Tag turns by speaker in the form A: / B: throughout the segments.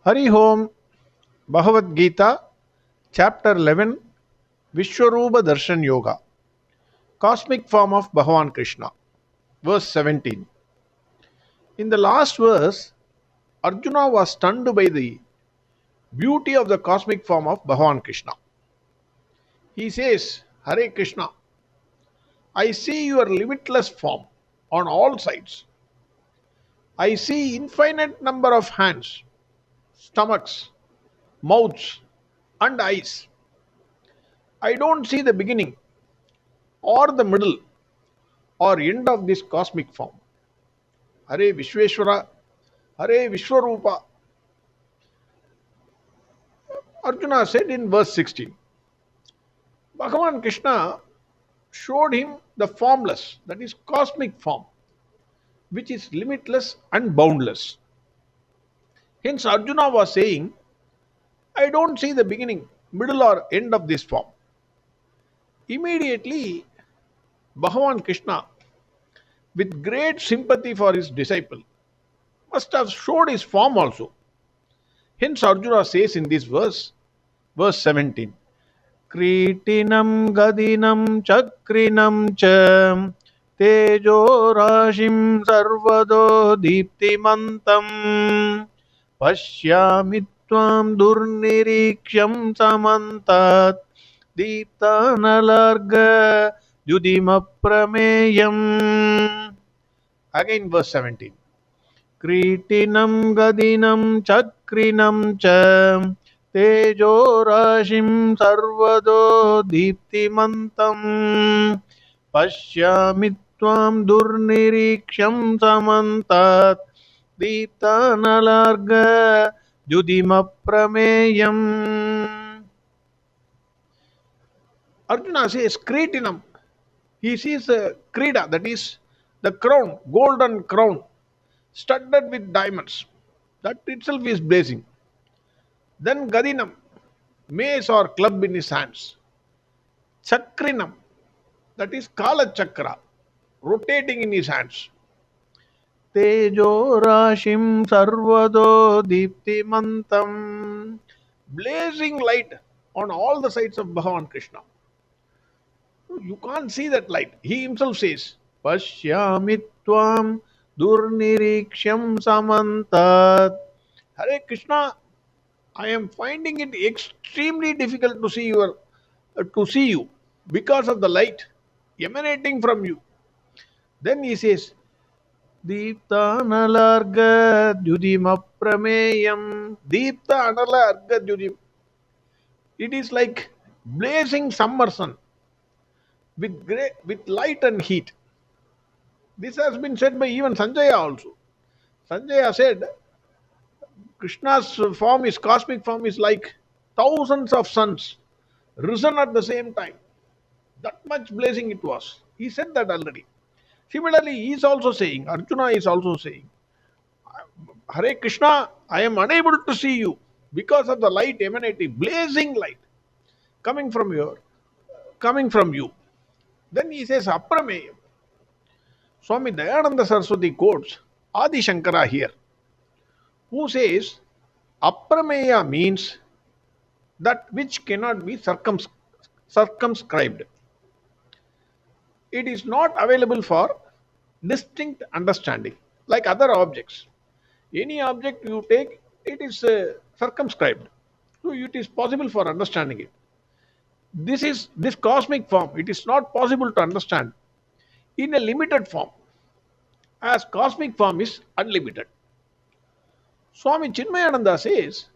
A: Hari Om, Bhagavad Gita, Chapter 11, Vishwarupa Darshan Yoga, Cosmic Form of Bhagavan Krishna, verse 17. In the last verse, Arjuna was stunned by the beauty of the cosmic form of Bhagavan Krishna. He says, Hare Krishna, I see your limitless form on all sides. I see infinite number of hands, stomachs, mouths, and eyes. I don't see the beginning or the middle or end of this cosmic form. Hare Vishweshwara, Hare Vishwarupa. Arjuna said in verse 16. Bhagavan Krishna showed him the formless, that is cosmic form, which is limitless and boundless. Hence Arjuna was saying, I don't see the beginning, middle or end of this form. Immediately, Bhagavan Krishna, with great sympathy for his disciple, must have showed his form also. Hence Arjuna says in this verse 17, Kritinam gadinam chakrinam cha tejo rashim sarvado diptimantam pashyami tvam durniriksham samantat diptanalarga judimaprameyam. Again verse 17. Kritinam gadinam chakrinam cha tejo rashim sarvado diptimantam pashyami tvam durniriksham samantat diptanalarga judimaprameyam. Arjuna says Kritinam. He sees a krida, that is the crown, golden crown, studded with diamonds. That itself is blazing. Then Gadinam, mace or club in his hands. Chakrinam, that is Kala Chakra, rotating in his hands. Tejo Rashim Sarvado Diptimantam, blazing light on all the sides of Bhagavan Krishna. You can't see that light. He himself says, Pashyami Tvam Durniriksham Samantat. Hare Krishna, I am finding it extremely difficult to see you because of the light emanating from you. Then he says, Deepta Anala Arga Judima Prameyam. Deepta Anala Arga Judim. It is like blazing summer sun with light and heat. This has been said by even Sanjaya also. Sanjaya said, Krishna's form, his cosmic form is like thousands of suns risen at the same time. That much blazing it was. He said that already. Similarly, he is also saying, Arjuna is also saying, Hare Krishna, I am unable to see you because of the light emanating, blazing light coming from you. Then he says, Aprameyam. Swami Dayananda Saraswati quotes Adi Shankara here, who says, Aprameya means that which cannot be circumscribed. It is not available for distinct understanding like other objects. Any object you take, it is circumscribed. So it is possible for understanding it. This cosmic form, it is not possible to understand in a limited form, as cosmic form is unlimited. Swami Chinmayananda says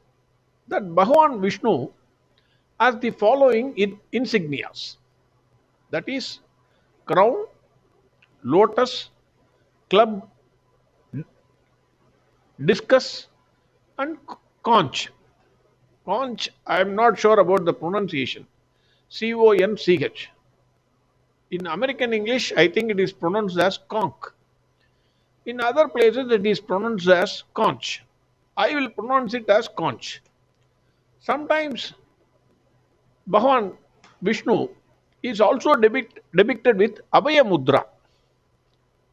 A: that Bhagavan Vishnu has the following insignias, that is crown, lotus, club, discus, and conch. Conch, I am not sure about the pronunciation. Conch. In American English, I think it is pronounced as conch. In other places, it is pronounced as conch. I will pronounce it as conch. Sometimes Bhagavan Vishnu is also depicted with Abhaya Mudra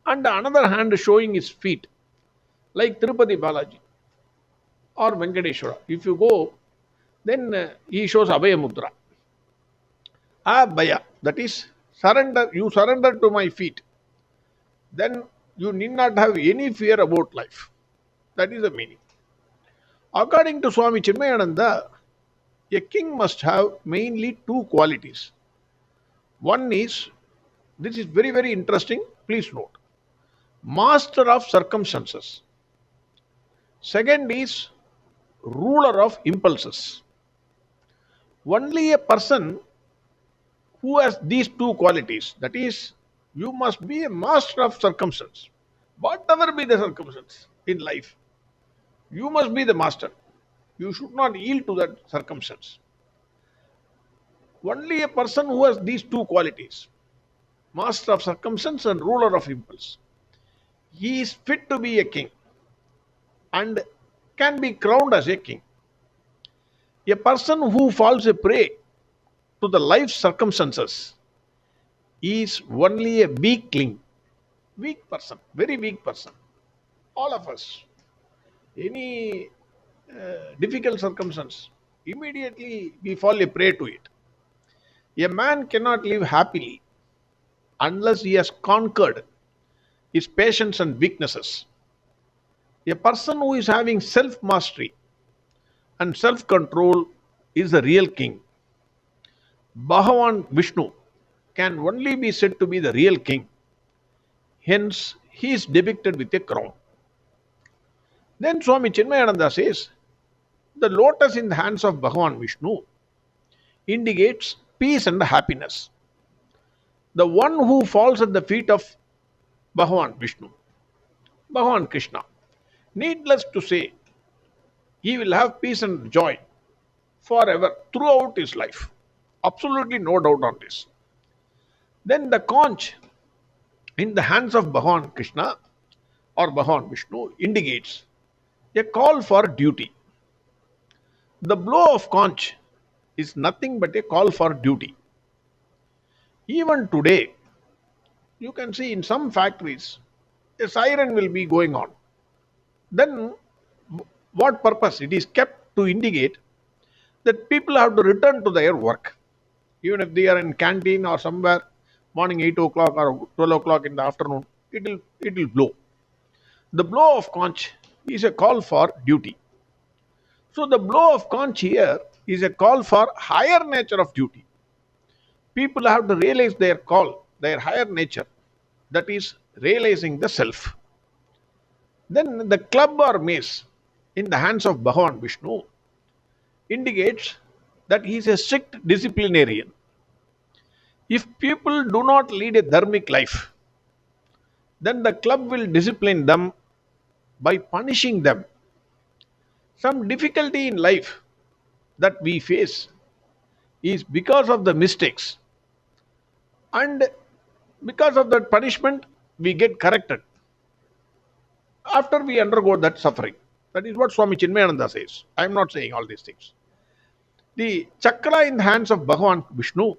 A: and another hand showing his feet, like Tirupati Balaji. or Venkateshwara. If you go, then he shows Abhaya Mudra. Abhaya, that is surrender. You surrender to my feet. Then you need not have any fear about life. That is the meaning. According to Swami Chinmayananda, a king must have mainly two qualities. One is, this is very, very interesting, please note, master of circumstances. Second is ruler of impulses. Only a person who has these two qualities, that is, you must be a master of circumstance. Whatever be the circumstance in life, you must be the master. You should not yield to that circumstance. Only a person who has these two qualities, master of circumstance and ruler of impulse, he is fit to be a king and can be crowned as a king. A person who falls a prey to the life circumstances is only a weakling, weak person, very weak person. All of us, any difficult circumstance, immediately we fall a prey to it. A man cannot live happily unless he has conquered his passions and weaknesses. A person who is having self mastery and self control is the real king. Bhagavan Vishnu can only be said to be the real king. Hence, he is depicted with a crown. Then Swami Chinmayananda says, the lotus in the hands of Bhagavan Vishnu indicates peace and happiness. The one who falls at the feet of Bhagavan Vishnu, Bhagavan Krishna, needless to say, he will have peace and joy forever throughout his life. Absolutely no doubt on this. Then the conch in the hands of Bhagavan Krishna or Bhagavan Vishnu indicates a call for duty. The blow of conch is nothing but a call for duty. Even today, you can see in some factories, a siren will be going on. Then, what purpose? It is kept to indicate that people have to return to their work. Even if they are in canteen or somewhere, morning 8 o'clock or 12 o'clock in the afternoon, it will blow. The blow of conch is a call for duty. So the blow of conch here is a call for higher nature of duty. People have to realize their call, their higher nature, that is realizing the self. Then the club or mace in the hands of Bhagavan Vishnu indicates that he is a strict disciplinarian. If people do not lead a dharmic life, then the club will discipline them by punishing them. Some difficulty in life that we face is because of the mistakes, and because of that punishment we get corrected after we undergo that suffering. That is what Swami Chinmayananda says. I am not saying all these things. The chakra in the hands of Bhagavan Vishnu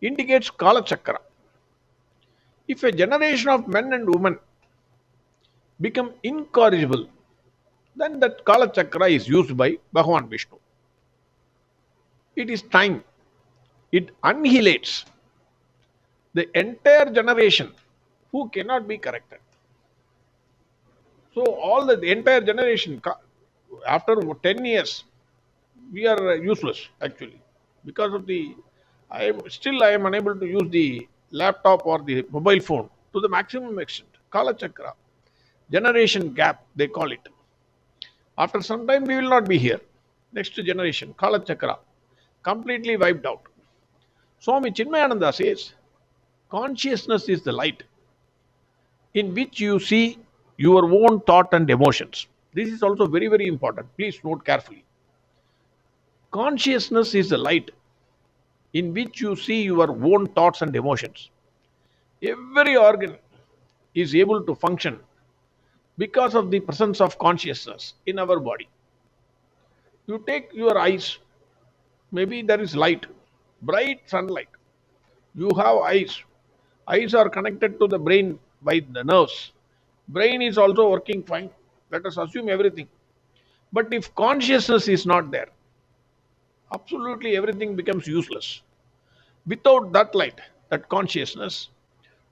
A: indicates Kala Chakra. If a generation of men and women become incorrigible, then that Kala Chakra is used by Bhagavan Vishnu. It is time. It annihilates the entire generation who cannot be corrected. So all the entire generation, after 10 years, we are useless actually because of the. I am unable to use the laptop or the mobile phone to the maximum extent. Kala Chakra, generation gap, they call it. After some time, we will not be here. Next generation, Kala Chakra, completely wiped out. Swami Chinmayananda says, consciousness is the light in which you see your own thought and emotions. This is also very, very important. Please note carefully. Consciousness is the light in which you see your own thoughts and emotions. Every organ is able to function because of the presence of consciousness in our body. You take your eyes, maybe there is light, bright sunlight. You have eyes. Eyes are connected to the brain by the nerves. Brain is also working fine. Let us assume everything. But if consciousness is not there, absolutely everything becomes useless. Without that light, that consciousness,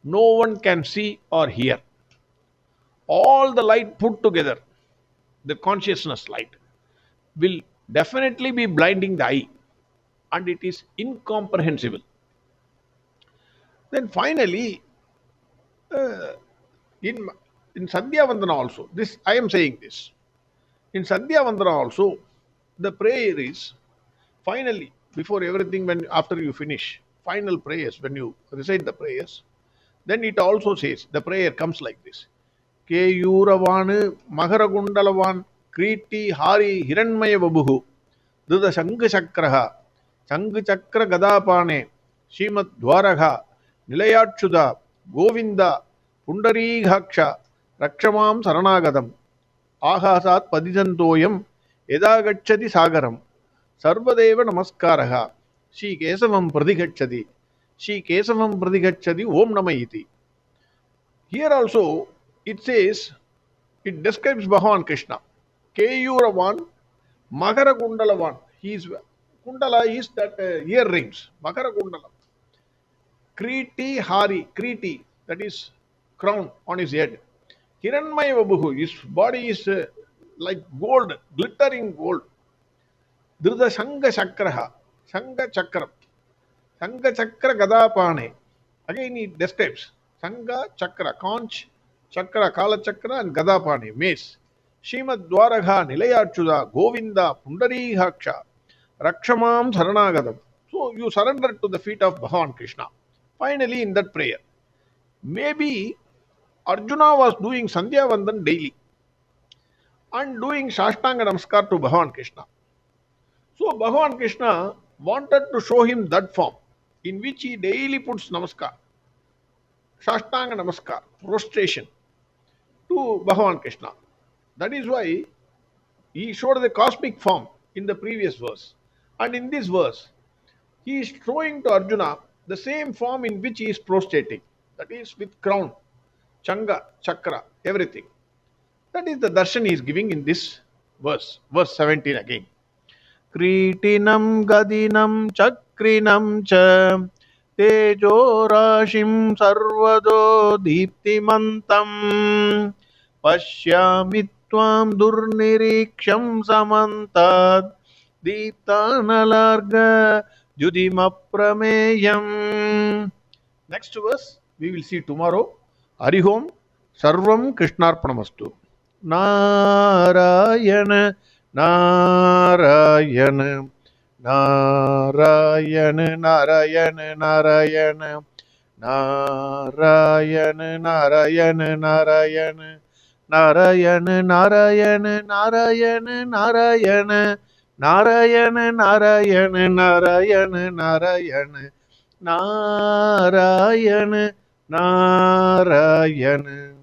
A: no one can see or hear. All the light put together, the consciousness light, will definitely be blinding the eye, and it is incomprehensible. Then finally, in, in Sandhya Vandana also, this I am saying this. In Sandhya Vandana also, the prayer is finally, before everything, when after you finish, final prayers, when you recite the prayers, then it also says, the prayer comes like this. Keyuravanu Maharagundalavan Kriti Hari Hiranmaya Babuhu Duda Shankachakraha Shankachakra Gadapane Shimad Dwaragha Nilayachuda Govinda Pundarighaksha Rakshamam Saranagadam Ahasat Padijantoyam Edagachati Sagaram Sarvadeva Namaskaraha Shi Kesavam Pradigachati Shi Kesavam Pradigachati Om Namayiti. Here also it says, it describes Bhagavan Krishna. Keyuravan, Makara Kundalavan. He is Kundala is that earrings. Makara Kundala. Kriti Hari, Kriti, that is crown on his head. Hiranmaya Babuhu, his body is like gold, glittering gold. Drida Shanga Chakraha, Shanga Chakra, Shanga Chakra Gadapane. Again it describes Shanga Chakra, conch, Chakra, Kala Chakra, and Gadapani, mace. Shimad Dwaragha, Nilayachuda, Govinda, Pundarighaksha, Rakshamam Saranagadam. So you surrender to the feet of Bhagavan Krishna. Finally, in that prayer, maybe Arjuna was doing Sandhya Vandan daily and doing Shashtanga Namaskar to Bhagavan Krishna. So Bhagavan Krishna wanted to show him that form in which he daily puts Namaskar, Shashtanga Namaskar, prostration to Bhagavan Krishna. That is why he showed the cosmic form in the previous verse. And in this verse, he is showing to Arjuna the same form in which he is prostrating. That is with crown, Changa, Chakra, everything. That is the darshan he is giving in this verse. Verse 17 again. Kritinam Gadinam Chakrinam Cha Tejo Rashim Sarvado Deeptimantam Pashyami Tvam Durniriksham Samantad Deeptanalarga Judimaprameyam. Next verse we will see tomorrow. Harihom Sarvam Krishnarpanamastu. Narayana Narayana Narayana Narayana Narayana Narayana Narayana Narayana Narayana Narayana Narayana Narayana Narayana Narayana Narayana Narayana Narayana Narayana